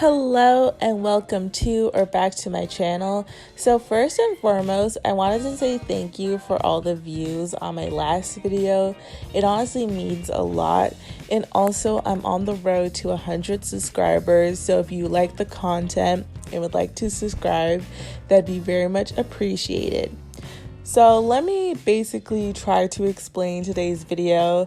Hello and welcome to or back to my channel. So first and foremost, I wanted to say thank you for all the views on my last video. It honestly means a lot. And also I'm on the road to 100 subscribers. So if you like the content and would like to subscribe, that'd be very much appreciated. So let me basically try to explain today's video.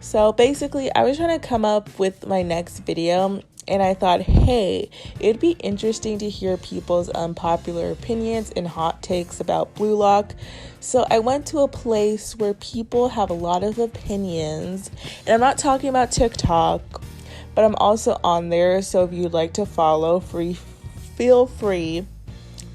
So basically I was trying to come up with my next video, and I thought, hey, it'd be interesting to hear people's unpopular opinions and hot takes about Blue Lock. So I went to a place where people have a lot of opinions, and I'm not talking about TikTok, but I'm also on there. So if you'd like to follow, feel free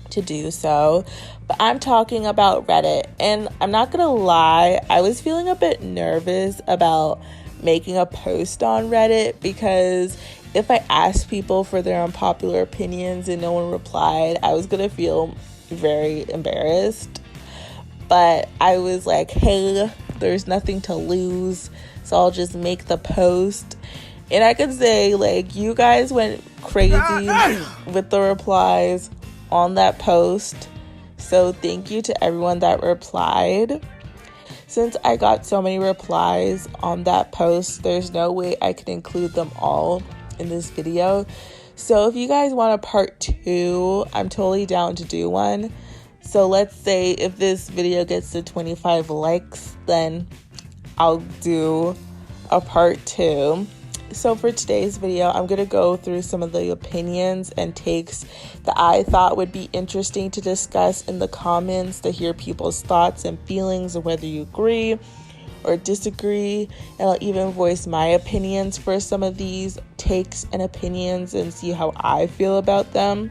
to do so. But I'm talking about Reddit, and I'm not gonna lie, I was feeling a bit nervous about making a post on Reddit because if I asked people for their unpopular opinions and no one replied, I was gonna feel very embarrassed. But I was like, hey, there's nothing to lose, so I'll just make the post. And I could say, like, you guys went crazy with the replies on that post. So thank you to everyone that replied. Since I got so many replies on that post, there's no way I can include them all in this video. So if you guys want a part 2, I'm totally down to do one. So let's say if this video gets to 25 likes, then I'll do a part 2. So for today's video, I'm going to go through some of the opinions and takes that I thought would be interesting to discuss in the comments, to hear people's thoughts and feelings of whether you agree or disagree, and I'll even voice my opinions for some of these takes and opinions and see how I feel about them.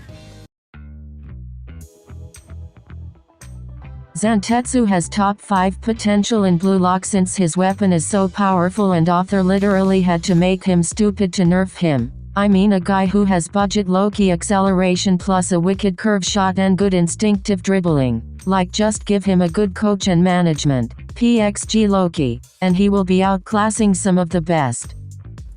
Zantetsu has top 5 potential in Blue Lock since his weapon is so powerful and author literally had to make him stupid to nerf him. I mean a guy who has budget low-key acceleration plus a wicked curve shot and good instinctive dribbling. Like just give him a good coach and management, PXG Loki, and he will be outclassing some of the best.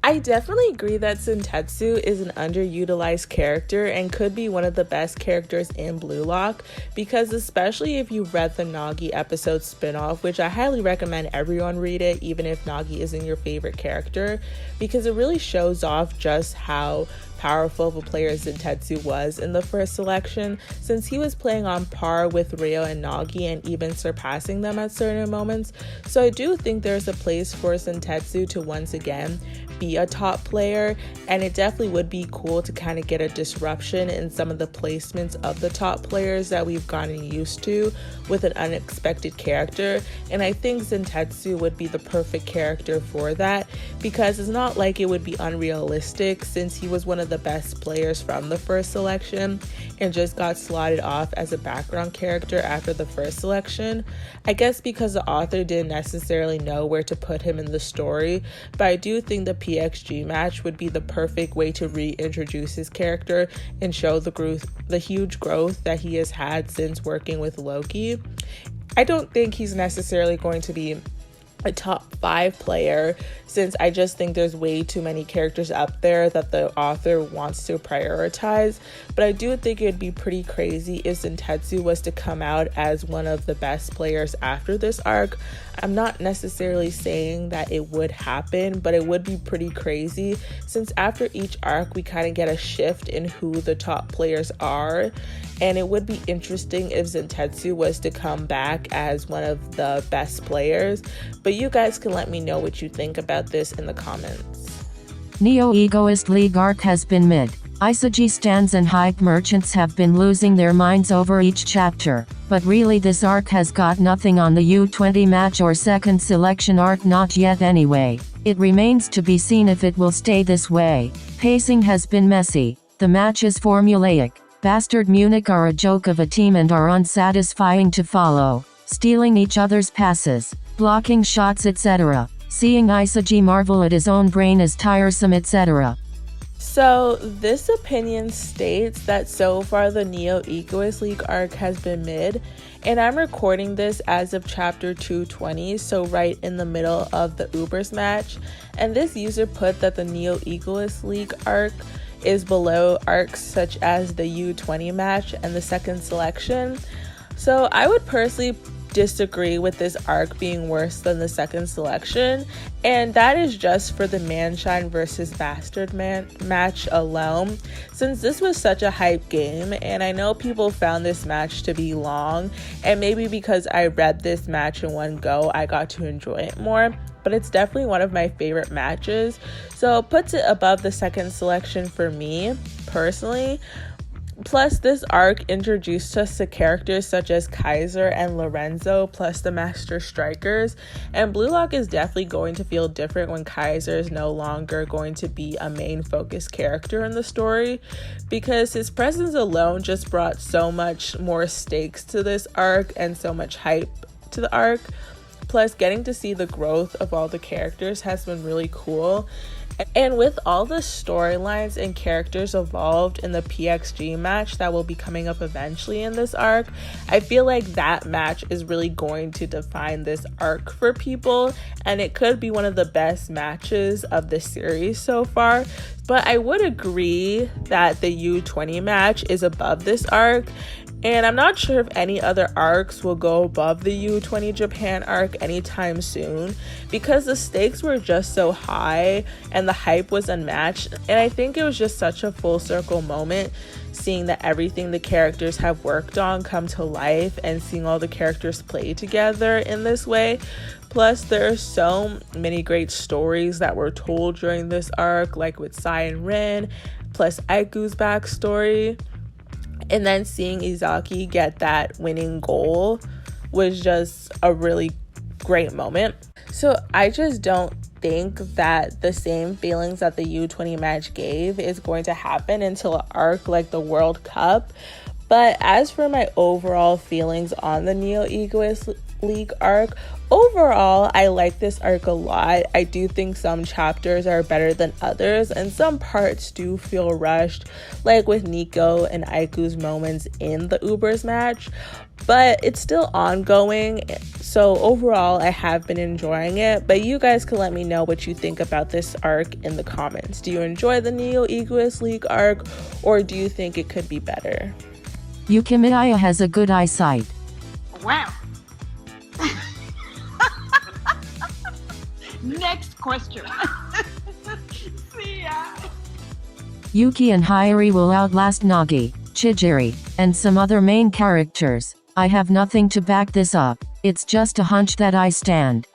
I definitely agree that Zantetsu is an underutilized character and could be one of the best characters in Blue Lock, because especially if you read the Nagi episode spinoff, which I highly recommend everyone read it, even if Nagi isn't your favorite character, because it really shows off just how powerful of a player Zantetsu was in the first selection, since he was playing on par with Ryo and Nagi and even surpassing them at certain moments. So I do think there's a place for Zantetsu to once again be a top player, and it definitely would be cool to kind of get a disruption in some of the placements of the top players that we've gotten used to with an unexpected character. And I think Zantetsu would be the perfect character for that, because it's not like it would be unrealistic, since he was one of the best players from the first selection and just got slotted off as a background character after the first selection. I guess because the author didn't necessarily know where to put him in the story, but I do think the PXG match would be the perfect way to reintroduce his character and show the huge growth that he has had since working with Loki. I don't think he's necessarily going to be a top 5 player, since I just think there's way too many characters up there that the author wants to prioritize. But I do think it'd be pretty crazy if Zantetsu was to come out as one of the best players after this arc. I'm not necessarily saying that it would happen, but it would be pretty crazy, since after each arc we kind of get a shift in who the top players are, and it would be interesting if Zantetsu was to come back as one of the best players. But you guys can let me know what you think about this in the comments. Neoegoistleague arc has been mid. Isagi stands and hype merchants have been losing their minds over each chapter, but really this arc has got nothing on the U20 match or second selection arc, not yet anyway. It remains to be seen if it will stay this way. Pacing has been messy, the match is formulaic, Bastard Munich are a joke of a team and are unsatisfying to follow, stealing each other's passes, blocking shots etc. Seeing Isagi marvel at his own brain is tiresome etc. So this opinion states that so far the Neoegoistleague arc has been mid, and I'm recording this as of chapter 220, so right in the middle of the Ubers match. And this user put that the Neoegoistleague arc is below arcs such as the U20 match and the second selection. So I would personally disagree with this arc being worse than the second selection, and that is just for the Manshine versus Bastard match alone, since this was such a hype game, and I know people found this match to be long, and maybe because I read this match in one go I got to enjoy it more, but it's definitely one of my favorite matches, so it puts it above the second selection for me personally. Plus, this arc introduced us to characters such as Kaiser and Lorenzo, plus the Master Strikers, and Blue Lock is definitely going to feel different when Kaiser is no longer going to be a main focus character in the story, because his presence alone just brought so much more stakes to this arc and so much hype to the arc. Plus, getting to see the growth of all the characters has been really cool. And with all the storylines and characters evolved in the PXG match that will be coming up eventually in this arc, I feel like that match is really going to define this arc for people, and it could be one of the best matches of the series so far. But I would agree that the U20 match is above this arc, and I'm not sure if any other arcs will go above the U20 Japan arc anytime soon, because the stakes were just so high and the hype was unmatched, and I think it was just such a full circle moment seeing that everything the characters have worked on come to life and seeing all the characters play together in this way. Plus, there are so many great stories that were told during this arc, like with Sai and Rin, plus Aiku's backstory. And then seeing Izaki get that winning goal was just a really great moment. So I just don't think that the same feelings that the U20 match gave is going to happen until an arc like the World Cup. But as for my overall feelings on the Neoegoistleague arc, overall, I like this arc a lot. I do think some chapters are better than others, and some parts do feel rushed, like with Nico and Aiku's moments in the Ubers match, but it's still ongoing. So overall, I have been enjoying it, but you guys can let me know what you think about this arc in the comments. Do you enjoy the Neoegoistleague arc, or do you think it could be better? Yukimiya has a good eyesight. Wow. Next question. See ya. Yuki and Hyori will outlast Nagi, Chigiri, and some other main characters. I have nothing to back this up. It's just a hunch that I stand.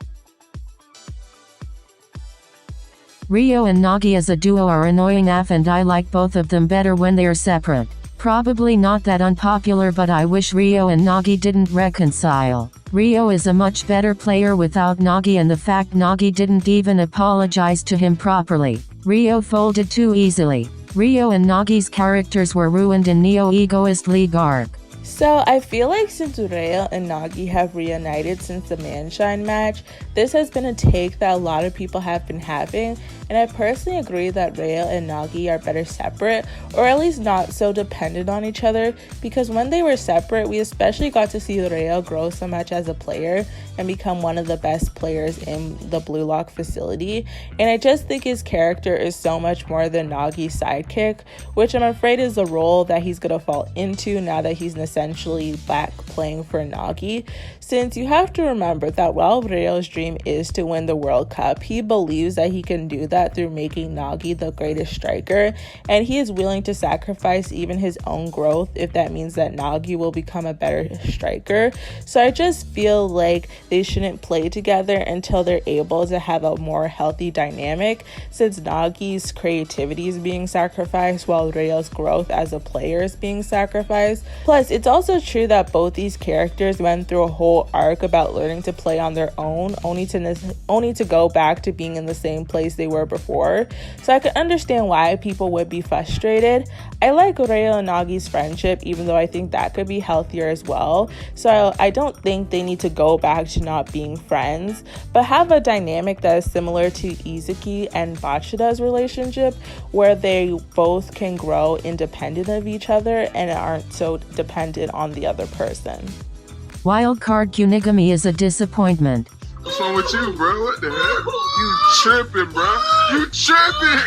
Ryo and Nagi as a duo are annoying AF, and I like both of them better when they're separate. Probably not that unpopular, but I wish Ryo and Nagi didn't reconcile. Ryo is a much better player without Nagi, and the fact Nagi didn't even apologize to him properly. Ryo folded too easily. Ryo and Nagi's characters were ruined in Neoegoistleague arc. So I feel like since Ryo and Nagi have reunited since the Manshine match, this has been a take that a lot of people have been having, and I personally agree that Ryo and Nagi are better separate, or at least not so dependent on each other, because when they were separate, we especially got to see Ryo grow so much as a player and become one of the best players in the Blue Lock facility, and I just think his character is so much more than Nagi's sidekick, which I'm afraid is the role that he's going to fall into now that he's essentially back playing for Nagi, since you have to remember that while Ryo's dream is to win the World Cup, he believes that he can do that through making Nagi the greatest striker, and he is willing to sacrifice even his own growth if that means that Nagi will become a better striker. So I just feel like they shouldn't play together until they're able to have a more healthy dynamic, since Nagi's creativity is being sacrificed while Ryo's growth as a player is being sacrificed. Plus, it's also true that both these characters went through a whole arc about learning to play on their own, only to go back to being in the same place they were before. So I could understand why people would be frustrated. I like Ryo and Nagi's friendship, even though I think that could be healthier as well. So I don't think they need to go back to not being friends, but have a dynamic that is similar to Izuki and Bachira's relationship, where they both can grow independent of each other and aren't so dependent on the other person. Wildcard Kunigami is a disappointment. What's wrong with you, bro? What the heck? You tripping, bro? You tripping!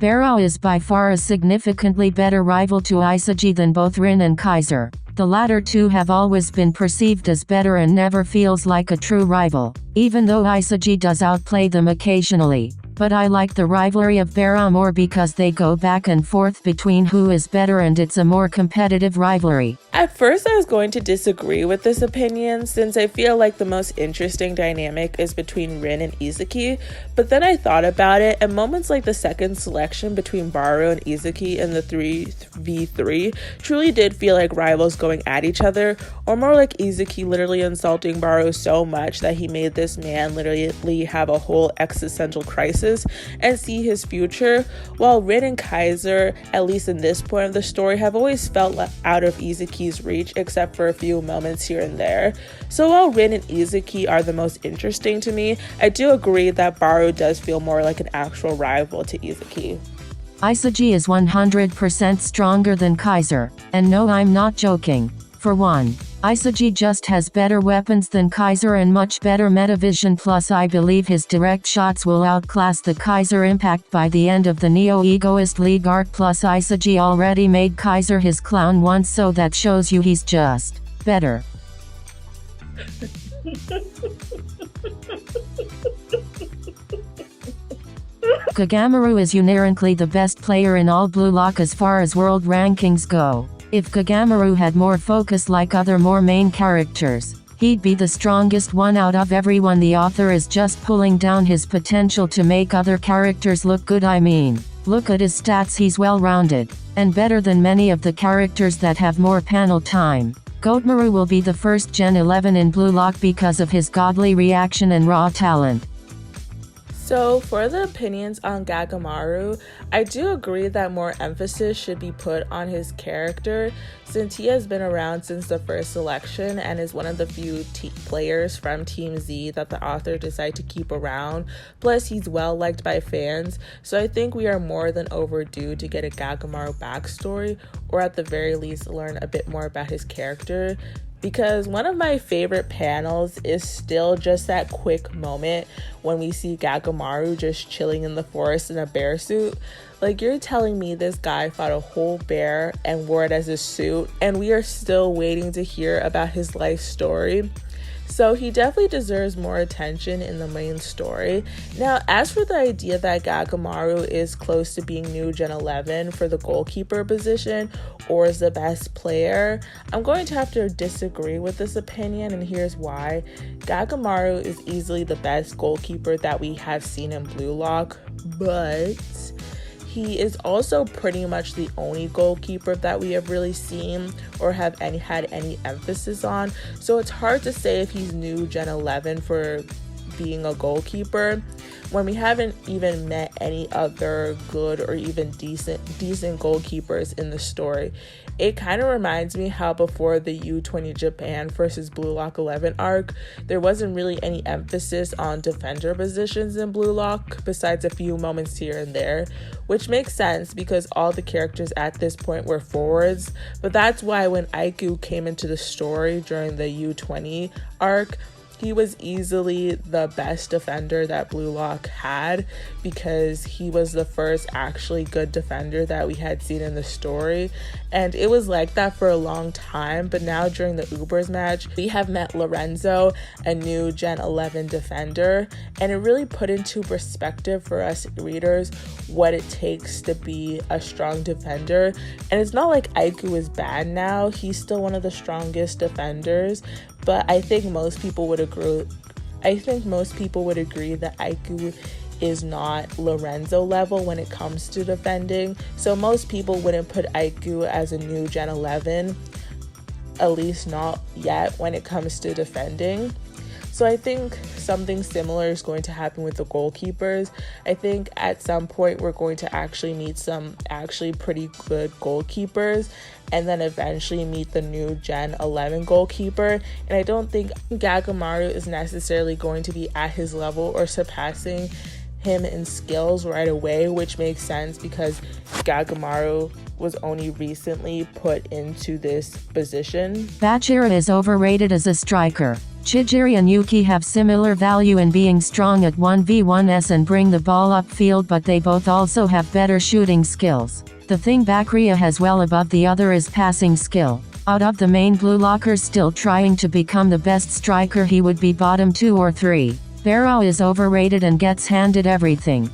Barao is by far a significantly better rival to Isagi than both Rin and Kaiser. The latter two have always been perceived as better and never feels like a true rival, even though Isagi does outplay them occasionally. But I like the rivalry of Barao more because they go back and forth between who is better and it's a more competitive rivalry. At first I was going to disagree with this opinion since I feel like the most interesting dynamic is between Rin and Izuki, but then I thought about it and moments like the second selection between Baru and Izuki in the 3v3 truly did feel like rivals going at each other, or more like Izuki literally insulting Baru so much that he made this man literally have a whole existential crisis and see his future, while Rin and Kaiser, at least in this point of the story, have always felt out of Izuki's reach except for a few moments here and there. So while Rin and Izuki are the most interesting to me, I do agree that Baru does feel more like an actual rival to Izuki. Isagi is 100% stronger than Kaiser, and no, I'm not joking. For one, Isagi just has better weapons than Kaiser and much better metavision, plus I believe his direct shots will outclass the Kaiser impact by the end of the Neoegoistleague arc, plus Isagi already made Kaiser his clown once, so that shows you he's just better. Gagamaru is inherently the best player in all Blue Lock as far as world rankings go. If Gagamaru had more focus like other more main characters, he'd be the strongest one out of everyone. The author is just pulling down his potential to make other characters look good. I mean, look at his stats, he's well-rounded, and better than many of the characters that have more panel time. Gagamaru will be the first Gen 11 in Blue Lock because of his godly reaction and raw talent. So for the opinions on Gagamaru, I do agree that more emphasis should be put on his character since he has been around since the first selection and is one of the few players from Team Z that the author decided to keep around. Plus he's well liked by fans, so I think we are more than overdue to get a Gagamaru backstory, or at the very least learn a bit more about his character. Because one of my favorite panels is still just that quick moment when we see Gagamaru just chilling in the forest in a bear suit. Like, you're telling me this guy fought a whole bear and wore it as a suit, and we are still waiting to hear about his life story. So he definitely deserves more attention in the main story. Now, as for the idea that Gagamaru is close to being new Gen 11 for the goalkeeper position or is the best player, I'm going to have to disagree with this opinion, and here's why. Gagamaru is easily the best goalkeeper that we have seen in Blue Lock, but he is also pretty much the only goalkeeper that we have really seen or have had any emphasis on. So it's hard to say if he's new Gen 11 for being a goalkeeper when we haven't even met any other good or even decent goalkeepers in the story. It kind of reminds me how before the U20 Japan versus Blue Lock 11 arc, there wasn't really any emphasis on defender positions in Blue Lock besides a few moments here and there, which makes sense because all the characters at this point were forwards. But that's why when Aiku came into the story during the U20 arc, he was easily the best defender that Blue Lock had because he was the first actually good defender that we had seen in the story. And it was like that for a long time, but now during the Ubers match, we have met Lorenzo, a new Gen 11 defender, and it really put into perspective for us readers what it takes to be a strong defender. And it's not like Aiku is bad now, he's still one of the strongest defenders, but I think most people would agree. that Aiku is not Lorenzo level when it comes to defending. So most people wouldn't put Aiku as a new Gen 11, at least not yet when it comes to defending. So I think something similar is going to happen with the goalkeepers. I think at some point we're going to actually meet some actually pretty good goalkeepers and then eventually meet the new Gen 11 goalkeeper. And I don't think Gagamaru is necessarily going to be at his level or surpassing him in skills right away, which makes sense because Gagamaru was only recently put into this position. Bachira is overrated as a striker. Chigiri and Yuki have similar value in being strong at 1v1s and bring the ball upfield, but they both also have better shooting skills. The thing Bachira has well above the other is passing skill. Out of the main blue lockers still trying to become the best striker, he would be bottom 2 or 3. Barrow is overrated and gets handed everything.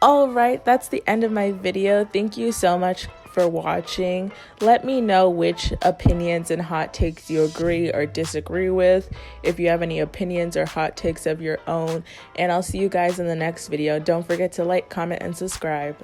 Alright, that's the end of my video. Thank you so much for watching. Let me know which opinions and hot takes you agree or disagree with, if you have any opinions or hot takes of your own, and I'll see you guys in the next video. Don't forget to like, comment, and subscribe.